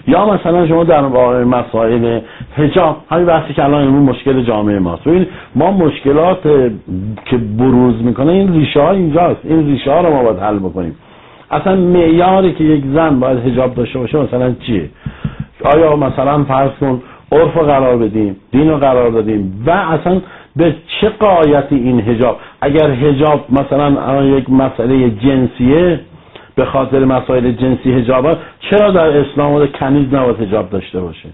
یا مثلا شما در مسائل حجاب، همین بحثی که الان امروز مشکل جامعه ماست. ببینید ما مشکلات که بروز میکنه این ریشه ها اینجاست، این ریشه ها رو ما باید حل بکنیم. اصلا معیاری که یک زن باید حجاب داشته باشه مثلا چیه؟ آیا مثلا فرض کن عرف قرار بدیم، دین رو قرار دادیم و اصلا به چه غایتی این حجاب؟ اگر حجاب مثلا یک مسئله جنسیه، به خاطر مسائل جنسی حجاب، چرا در اسلام کنیز نباید حجاب داشته باشه؟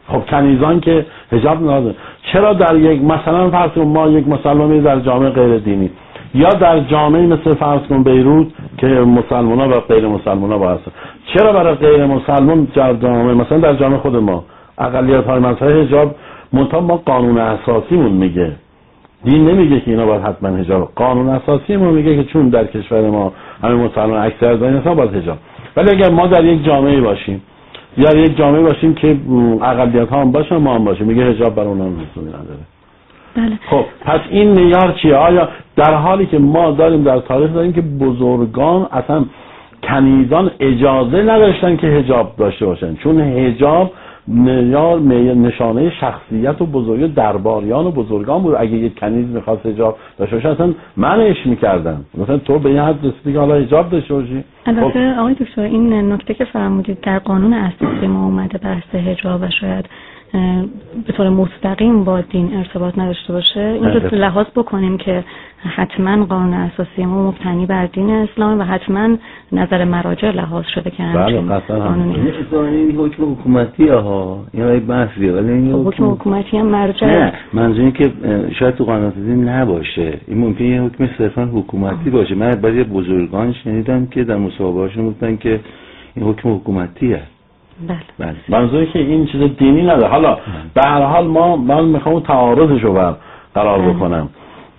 خب کنیزان که حجاب نداره. چرا در یک مثلا فرض کن ما یک مسلمانی در جامعه غیر دینی یا در جامعه مثل فرض کن بیروت که مسلمان‌ها و غیر مسلمان‌ها با هستن، چرا برای غیر مسلمان جامعه مثلا در جامعه خود ما اقلیت‌های مذهبی حجاب منتها ما قانون اساسیمون میگه، دین نمیگه که اینا باید حتما حجاب، قانون اساسی ما میگه که چون در کشور ما همه مسلمان اکثر دارن اصلا باید حجاب. ولی اگر ما در یک جامعه باشیم یا یک جامعه باشیم که اقلیت‌ها هم باشن ما هم باشیم، میگه حجاب برای اونها لزومی نداره. بله. خب پس این معیار چیه؟ آیا در حالی که ما داریم در تاریخ داریم که بزرگان اصلا کنیزان اجازه نداشتن که حجاب داشته باشن، چون حجاب معیار نشانه شخصیت و بزرگی درباریان و بزرگان بود. اگه یک کنیز میخواست حجاب داشته باشه اصلا منعش میکردن، مثلا تو به یه حد رسیدی که حالا حجاب داشته باشی. البته آقای دکتر این نکته که فرمودید در قانون اساسی ما اومده بحث حجاب و شاید به طور مستقیم با دین ارتباط نداشته باشه، این رو لحاظ بکنیم که حتما قانون اساسی ما مبتنی بر دین اسلام و حتما نظر مراجع لحاظ شده که همچنین قانونی این حکم حکومتی ها این بحثیه، ولی این حکم حکومتی هم مرجع نه، منظور اینه که شاید تو قانون اساسی نباشه، این ممکنه یه حکم صرفا حکومتی باشه. من بعضی بزرگان شنیدم که در مصاحبه‌هاشون گفتن که این حکم حکومتیه. بله. منظوری که این چیز دینی نداره. حالا به هر حال من میخوام تعارضش رو قرار بکنم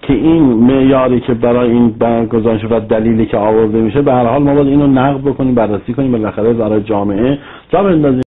که این معیاری که برای این برگزار شده و دلیلی که آورده میشه به هر حال ما باید اینو نقد بکنیم، بررسی کنیم، بالاخره برای جامعه